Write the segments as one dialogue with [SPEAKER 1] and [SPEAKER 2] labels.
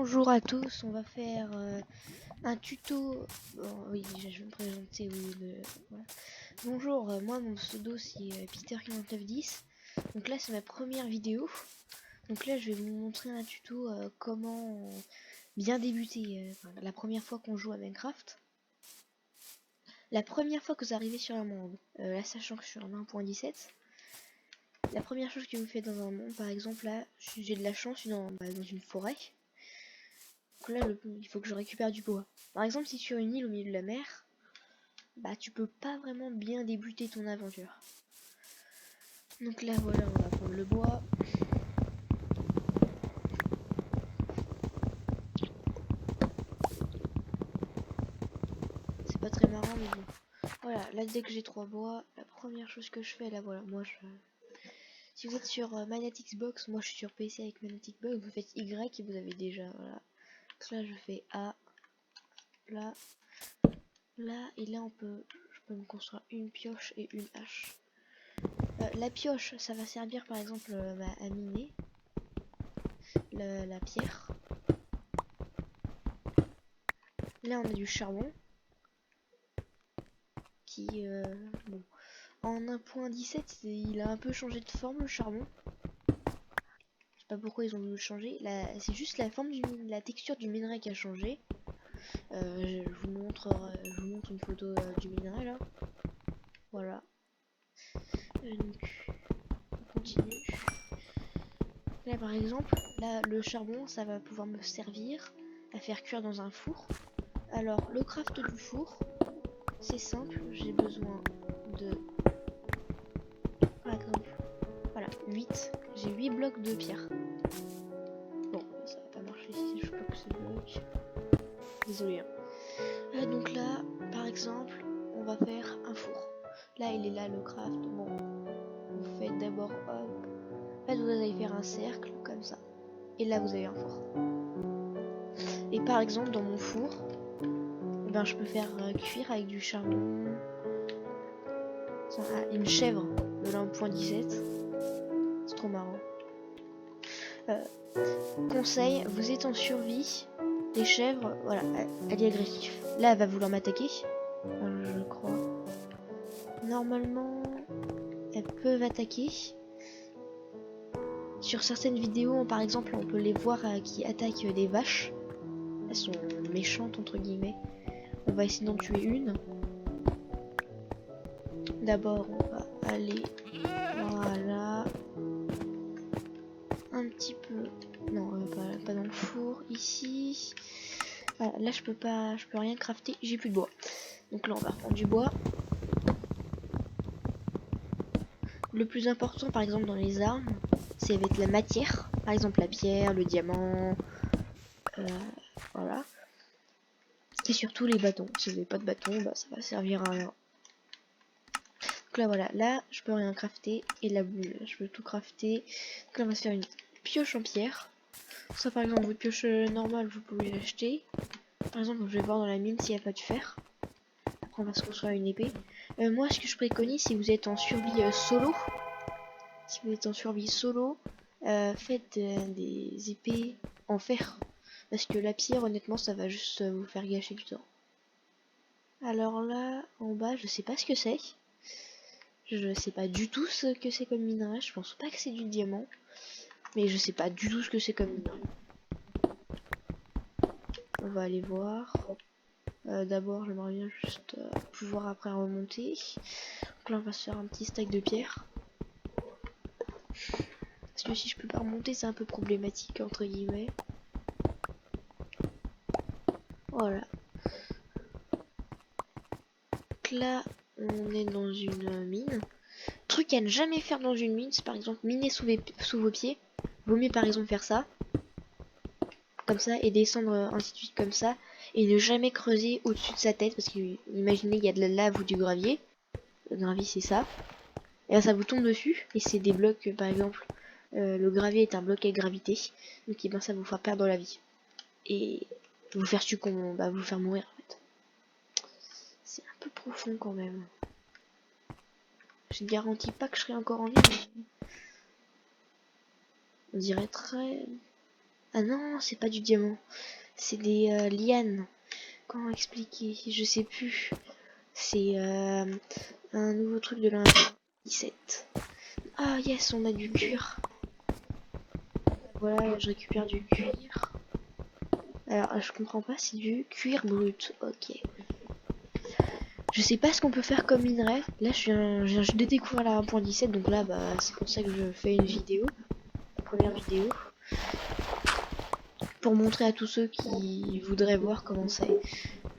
[SPEAKER 1] Bonjour à tous, on va faire un tuto. Bon, oui, déjà je vais me présenter. Oui, voilà. Bonjour, moi mon pseudo c'est Peter4910. Donc là c'est ma première vidéo. Donc là je vais vous montrer un tuto comment bien débuter la première fois qu'on joue à Minecraft. La première fois que vous arrivez sur un monde, là sachant que je suis en 1.17, la première chose que vous faites dans un monde, par exemple là j'ai de la chance, je suis dans une forêt. Donc là, il faut que je récupère du bois. Par exemple, si sur une île au milieu de la mer, bah tu peux pas vraiment bien débuter ton aventure. Donc là, voilà, on va prendre le bois. C'est pas très marrant, mais bon. Voilà, là dès que j'ai 3 bois, la première chose que je fais, là voilà, si vous êtes sur Manette Xbox, moi je suis sur PC avec Manette Xbox, vous faites Y et vous avez déjà, voilà. Donc là je fais A, là, là, et là je peux me construire une pioche et une hache. La pioche, ça va servir par exemple à miner la pierre. Là on a du charbon qui bon, en 1.17 il a un peu changé de forme, le charbon. Je sais pas pourquoi ils ont voulu le changer. C'est juste la forme la texture du minerai qui a changé. Je vous montre une photo du minerai là. Voilà. Donc on continue. Là par exemple, là le charbon ça va pouvoir me servir à faire cuire dans un four. Alors le craft du four, c'est simple, j'ai besoin de, par exemple, voilà, 8. J'ai 8 blocs de pierre. Bon, ça va pas marcher si je bloque ce bloc. Désolé. Donc là, par exemple, on va faire un four. Là, il est là le craft. Bon, vous faites d'abord hop. Là, vous allez faire un cercle comme ça. Et là, vous avez un four. Et par exemple, dans mon four, eh ben, je peux faire cuire avec du charbon. Une chèvre de 1.17. C'est trop marrant. Conseil, vous êtes en survie. Les chèvres, voilà, elle est agressive. Là, elle va vouloir m'attaquer. Je crois. Normalement, elles peuvent attaquer. Sur certaines vidéos, par exemple, on peut les voir qui attaquent des vaches. Elles sont méchantes, entre guillemets. On va essayer d'en tuer une. D'abord, on va aller... Voilà. Un petit peu... Non, pas dans le four. Ici. Voilà, là, je peux rien crafter. J'ai plus de bois. Donc là, on va reprendre du bois. Le plus important, par exemple, dans les armes, c'est avec la matière. Par exemple, la pierre, le diamant. Voilà. Et surtout les bâtons. Si vous n'avez pas de bâton, bah, ça va servir à rien. Donc là, voilà. Là, je peux rien crafter. Et la boule, je peux tout crafter. Donc là, on va se faire une pioche en pierre. Ça, par exemple, votre pioche normale, vous pouvez l'acheter. Par exemple, je vais voir dans la mine s'il n'y a pas de fer. Après, on va se construire une épée. Moi, ce que je préconise, si vous êtes en survie solo, faites des épées en fer. Parce que la pierre, honnêtement, ça va juste vous faire gâcher du temps. Alors là, en bas, je sais pas ce que c'est. Je sais pas du tout ce que c'est comme minerai. Je pense pas que c'est du diamant. Mais je sais pas du tout ce que c'est comme minerai. On va aller voir. D'abord, j'aimerais bien juste pouvoir après remonter. Donc là, on va se faire un petit stack de pierre. Parce que si je peux pas remonter, c'est un peu problématique, entre guillemets. Voilà. Donc là, on est dans une mine. Truc à ne jamais faire dans une mine, c'est par exemple miner sous vos pieds. Vaut mieux par exemple faire ça. Comme ça, et descendre ainsi de suite comme ça. Et ne jamais creuser au-dessus de sa tête. Parce que imaginez, il y a de la lave ou du gravier. Le gravier, c'est ça. Et là, ça vous tombe dessus. Et c'est des blocs, par exemple. Le gravier est un bloc à gravité. Donc et ben, ça vous fera perdre la vie. Et vous faire succomber, vous faire mourir en fait. C'est un peu profond quand même. Je ne garantis pas que je serai encore en vie. On dirait très... Ah non, c'est pas du diamant. C'est des lianes. Comment expliquer? Je sais plus. C'est un nouveau truc de l'1.17. Ah yes, on a du cuir. Voilà, je récupère du cuir. Alors, je comprends pas, c'est du cuir brut. Ok. Je sais pas ce qu'on peut faire comme minerai. Là, je viens juste de découvrir la 1.17, donc là, bah, c'est pour ça que je fais une vidéo. La première vidéo. Pour montrer à tous ceux qui voudraient voir comment c'est.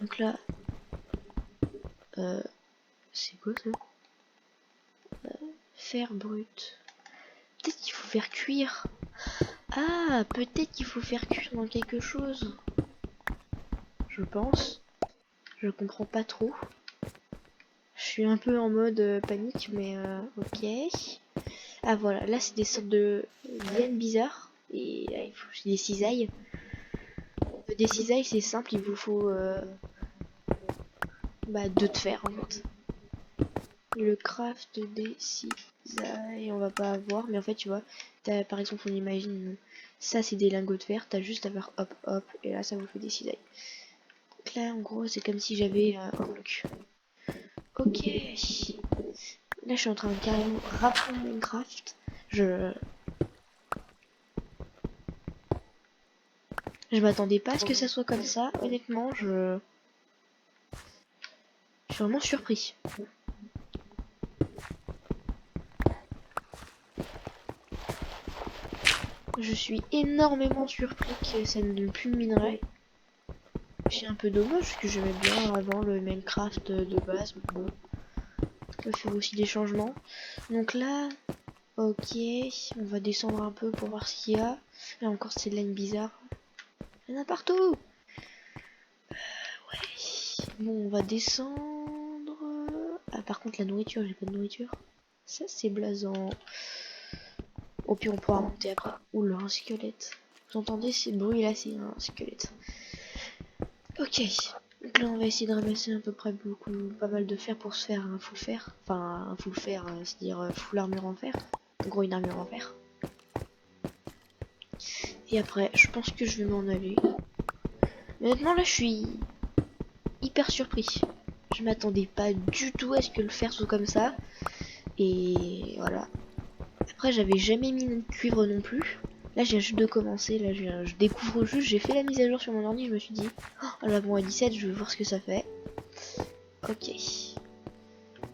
[SPEAKER 1] Donc là, c'est quoi ça? Fer brut. Peut-être qu'il faut faire cuire. Ah, peut-être qu'il faut faire cuire dans quelque chose. Je pense. Je comprends pas trop. Je suis un peu en mode panique, mais ok. Ah voilà, là c'est des sortes de lianes bizarres. Et là, il faut des cisailles. Des cisailles, c'est simple, il vous faut deux de fer en fait. Le craft des cisailles, on va pas avoir, mais en fait, tu vois, par exemple, on imagine ça, c'est des lingots de fer, t'as juste à faire hop hop, et là, ça vous fait des cisailles. Donc là, en gros, c'est comme si j'avais un bloc. Ok. Là, je suis en train de carrément rapprendre Minecraft. Je m'attendais pas à ce que ça soit comme ça. Honnêtement, je suis vraiment surpris. Je suis énormément surpris que ça ne donne plus de minerai. C'est un peu dommage parce que j'aimais bien avant le Minecraft de base. Bon, on peut faire aussi des changements. Donc là, ok, on va descendre un peu pour voir ce qu'il y a. Là encore, c'est de laine bizarre. Il y en a partout. Ouais. Bon, on va descendre. Ah, par contre, la nourriture, j'ai pas de nourriture. Ça, c'est blasant. Au pire, on pourra monter après. Oula, un squelette. Vous entendez ce bruit là? C'est un squelette. Ok. Donc là, on va essayer de ramasser à peu près pas mal de fer pour se faire un full fer. Enfin, un full fer, c'est-à-dire full armure en fer. En gros, une armure en fer. Et après, je pense que je vais m'en aller. Mais honnêtement, là, je suis hyper surpris. Je m'attendais pas du tout à ce que le fer soit comme ça. Et voilà. Après, j'avais jamais mis de cuivre non plus. Là, je viens juste de commencer. Là, je découvre juste. J'ai fait la mise à jour sur mon ordi. Je me suis dit, oh, là, bon, à 17, je vais voir ce que ça fait. Ok.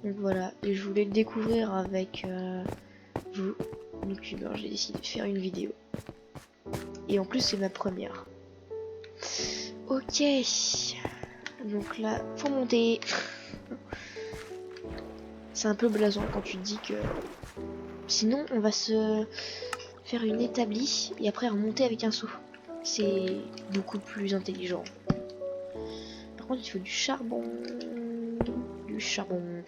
[SPEAKER 1] Donc voilà. Et je voulais le découvrir avec vous. Donc, j'ai décidé de faire une vidéo. Et en plus, c'est ma première. Ok. Donc là, faut monter. C'est un peu blasant quand tu te dis que... Sinon, on va se faire une établie et après remonter avec un seau. C'est beaucoup plus intelligent. Par contre, il faut du charbon. Du charbon.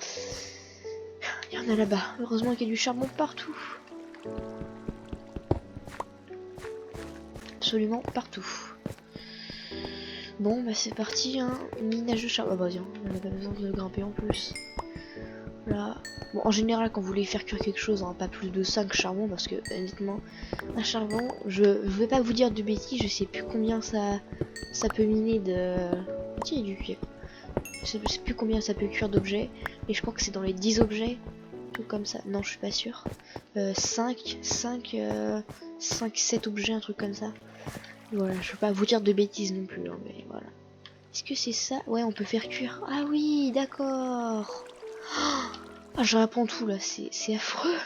[SPEAKER 1] Il y en a là-bas. Heureusement qu'il y a du charbon partout. Absolument partout. Bon, bah c'est parti, hein. Minage de charbon. Ah bah tiens, on n'a pas besoin de grimper en plus. Là. Bon, en général, quand vous voulez faire cuire quelque chose, hein, pas plus de 5 charbons, parce que honnêtement, un charbon, je vais pas vous dire de bêtises, je sais plus combien ça peut miner de... Tiens, il y a du cuivre. Je sais plus combien ça peut cuire d'objets, et je crois que c'est dans les 10 objets, tout comme ça. Non, je suis pas sûre. 5, 7 objets, un truc comme ça. Voilà, je veux pas vous dire de bêtises non plus, hein, mais voilà. Est-ce que c'est ça? Ouais, on peut faire cuire. Ah oui, d'accord. Ah, je réapprends tout là, c'est affreux.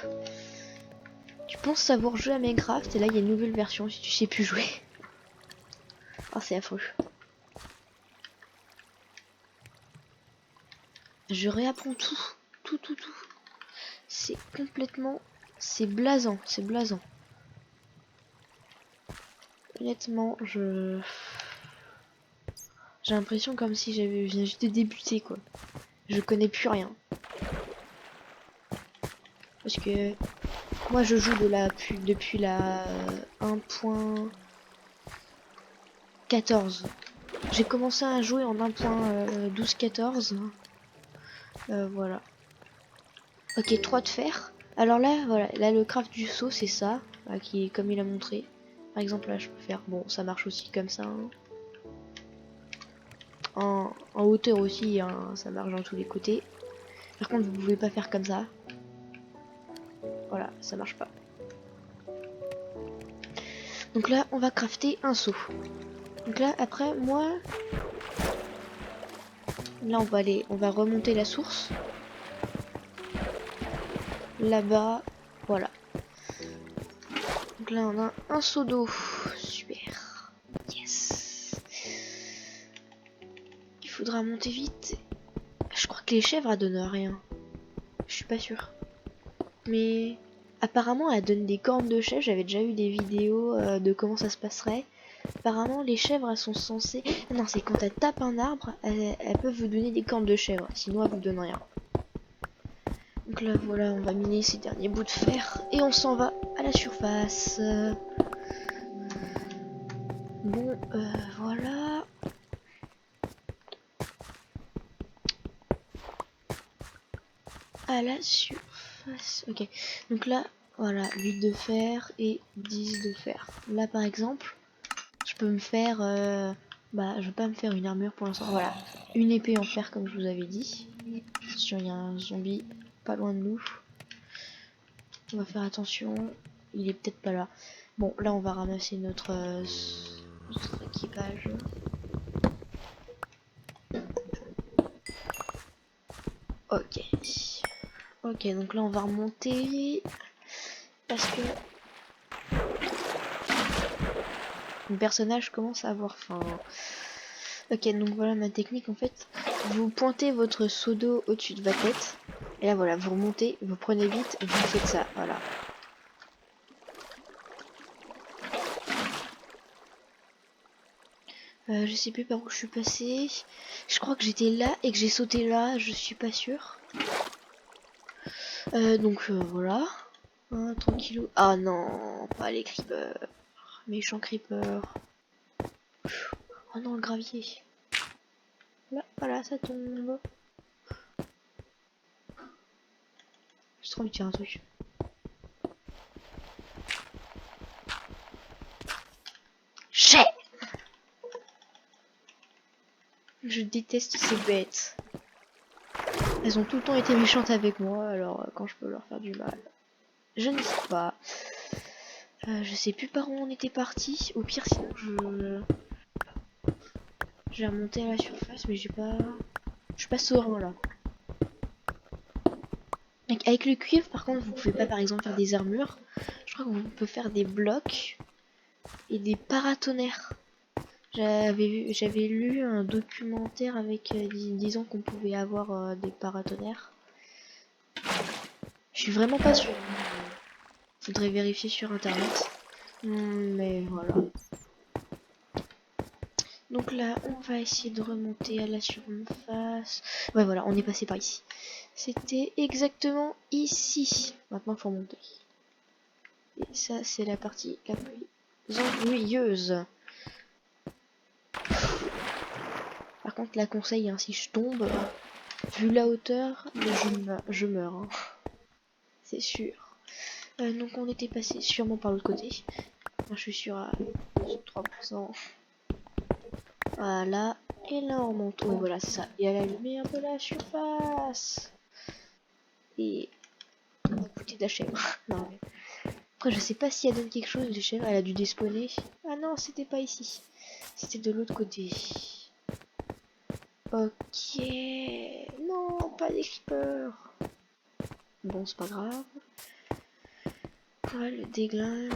[SPEAKER 1] Tu penses savoir jouer à Minecraft et là il y a une nouvelle version si tu sais plus jouer. Ah, c'est affreux. Je réapprends tout. Tout. C'est complètement... C'est blasant, c'est blasant. Honnêtement, j'ai l'impression comme si j'avais viens juste de débuter quoi. Je connais plus rien. Parce que moi je joue depuis la 1.14. J'ai commencé à jouer en 1.12.14. Voilà. Ok, 3 de fer. Alors là, voilà, là le craft du seau, c'est ça, qui est comme il a montré. Par exemple, là, je peux faire... Bon, ça marche aussi comme ça. Hein. En hauteur aussi, hein, ça marche dans tous les côtés. Par contre, vous pouvez pas faire comme ça. Voilà, ça marche pas. Donc là, on va crafter un seau. Donc là, après, moi... Là, on va remonter la source. Là-bas, voilà. Donc là, on a un seau d'eau. Super. Yes. Il faudra monter vite. Je crois que les chèvres, elles donnent rien. Je suis pas sûre. Mais apparemment, elles donnent des cornes de chèvres. J'avais déjà eu des vidéos de comment ça se passerait. Apparemment, les chèvres, elles sont censées... Non, c'est quand elles tapent un arbre, elles peuvent vous donner des cornes de chèvre. Sinon, elles vous donnent rien. Donc là, voilà, on va miner ces derniers bouts de fer. Et on s'en va à la surface. Bon, voilà. À la surface. Ok. Donc là, voilà, 8 de fer et 10 de fer. Là, par exemple, je peux me faire... bah, je vais pas me faire une armure pour l'instant. Voilà, une épée en fer, comme je vous avais dit. Attention, il y a un zombie pas loin de nous. On va faire attention. Il est peut-être pas là. Bon, là, on va ramasser notre équipage. Ok. Ok, donc là on va remonter parce que le personnage commence à avoir faim. Ok, donc voilà ma technique en fait. Vous pointez votre seau d'eau au-dessus de votre tête. Et là voilà, vous remontez, vous prenez vite, vous faites ça, voilà. Je sais plus par où je suis passé. Je crois que j'étais là et que j'ai sauté là, je suis pas sûre. Donc voilà. Hein, tranquillou. Ah non, pas les creepers. Méchant creeper. Oh non, le gravier. Là, voilà, ça tombe. J'ai trop envie de faire un truc. Chais! Je déteste ces bêtes. Elles ont tout le temps été méchantes avec moi, alors quand je peux leur faire du mal. Je ne sais pas. Je sais plus par où on était parti. Au pire, sinon je vais remonter à la surface, mais j'ai pas... Je suis pas serein là. Avec le cuivre, par contre, vous pouvez pas par exemple faire des armures. Je crois que vous pouvez faire des blocs et des paratonnerres. J'avais lu un documentaire avec disant qu'on pouvait avoir des paratonnerres. Je suis vraiment pas sûre. Faudrait vérifier sur internet. Mais voilà. Donc là, on va essayer de remonter à la surface. Ouais, voilà, on est passé par ici. C'était exactement ici. Maintenant, il faut remonter. Et ça, c'est la partie la plus ennuyeuse. Par contre, la conseil, hein, si je tombe, vu la hauteur, je meurs. Hein. C'est sûr. Donc, on était passé sûrement par l'autre côté. Moi, je suis sûr à 3%. Voilà. Et là, on monte. Oh, voilà, c'est ça. Et elle a allumé un peu la surface. Et on va goûter de la chèvre. Non, mais... Après, je sais pas si elle donne quelque chose, les chèvres. Elle a dû despawner. Ah non, c'était pas ici. C'était de l'autre côté. Ok. Non, pas des creepers. Bon, c'est pas grave. Ouais, le déglingue.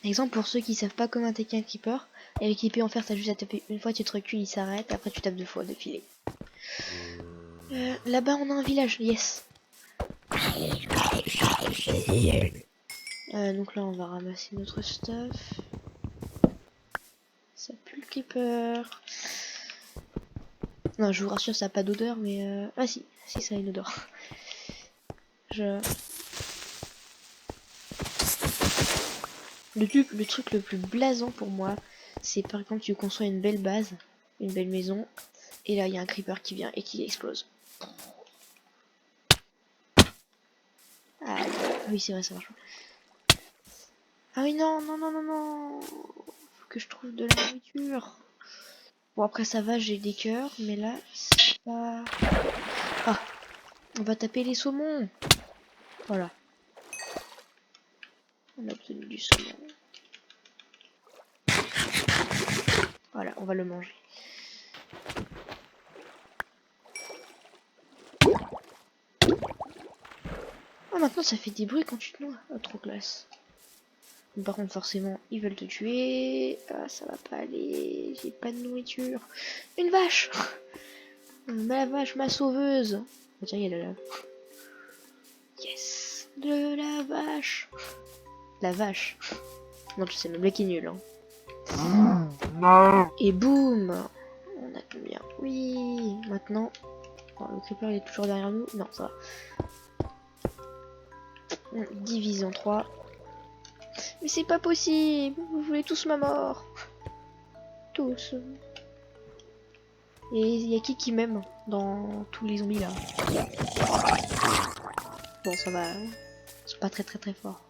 [SPEAKER 1] Exemple, pour ceux qui savent pas comment attaquer un creeper, avec l'épée en fer, t'as juste à taper une fois, tu te recules, il s'arrête, après tu tapes 2 fois de filet. Là-bas, on a un village, yes. Donc là, on va ramasser notre stuff. Ça pue le creeper. Non, je vous rassure, ça n'a pas d'odeur, mais... Ah si, si, ça a une odeur. Le truc le plus blasant pour moi, c'est par exemple tu construis une belle base, une belle maison, et là il y a un creeper qui vient et qui explose. Ah oui, c'est vrai, ça marche pas. Ah oui, non, non, non, non, non. Faut que je trouve de la nourriture. Bon, après, ça va, j'ai des cœurs, mais là, c'est pas... Ah, on va taper les saumons. Voilà. On a obtenu du saumon. Voilà, on va le manger. Ah, maintenant, ça fait des bruits quand tu te noies. Ah, trop classe. Par contre, forcément, ils veulent te tuer. Ah, ça va pas aller. J'ai pas de nourriture. Une vache. Ma vache, ma sauveuse. Oh, tiens, il y a de la lave. Yes. De la vache. La vache. Non, tu sais, même là qui est nul. Hein. Et boum. On a combien? Oui. Maintenant. Oh, le creeper il est toujours derrière nous. Non, ça va. On divise en 3. Mais c'est pas possible. Vous voulez tous ma mort. Tous. Et il y a qui m'aime dans tous les zombies là? Bon, ça va. C'est pas très fort.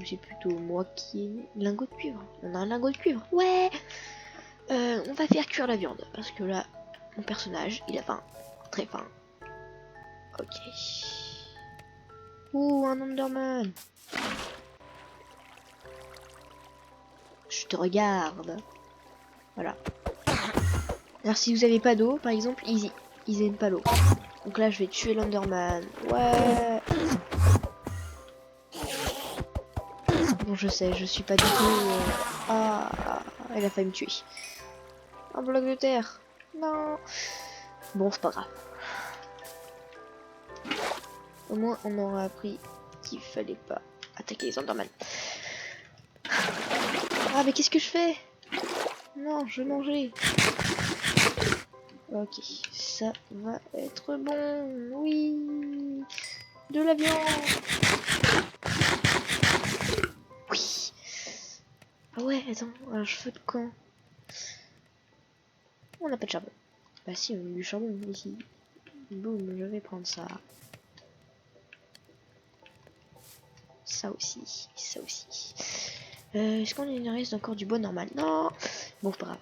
[SPEAKER 1] C'est plutôt moi qui ai lingot de cuivre. On a un lingot de cuivre. Ouais. On va faire cuire la viande parce que là, mon personnage, il a faim, très faim. Ok. Ouh, un Enderman. Je te regarde. Voilà. Alors si vous avez pas d'eau, par exemple, ils aiment pas l'eau. Donc là, je vais tuer l'Enderman. Ouais. Bon, je sais, je suis pas du tout... Ah, elle a failli me tuer. Un bloc de terre. Non. Bon, c'est pas grave. Au moins, on aura appris qu'il fallait pas attaquer les Enderman. Ah, mais qu'est-ce que je fais? Non, je vais manger. Ok, ça va être bon. Oui. De la viande. Oui. Ah ouais, attends, un cheveu de camp. On n'a pas de charbon. Bah si, on a du charbon ici. Boum, je vais prendre ça. Ça aussi, ça aussi. Est-ce qu'on en reste encore du bois normal? Non. Bon, c'est pas grave.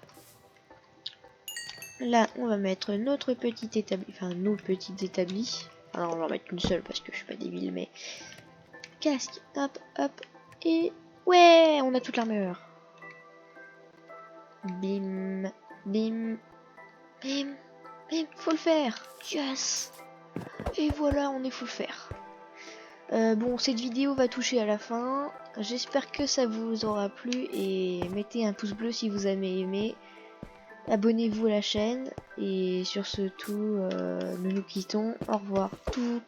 [SPEAKER 1] Là, on va mettre notre petit établi. Enfin, nos petits établis. Alors, on va en mettre une seule parce que je suis pas débile, mais... Casque, hop, hop. Et... Ouais, on a toute l'armure. Bim, bim, bim, bim. Faut le faire. Yes. Et voilà, on est full faire. Bon, cette vidéo va toucher à la fin. J'espère que ça vous aura plu et mettez un pouce bleu si vous avez aimé. Abonnez-vous à la chaîne et sur ce tout, nous nous quittons. Au revoir. Tout.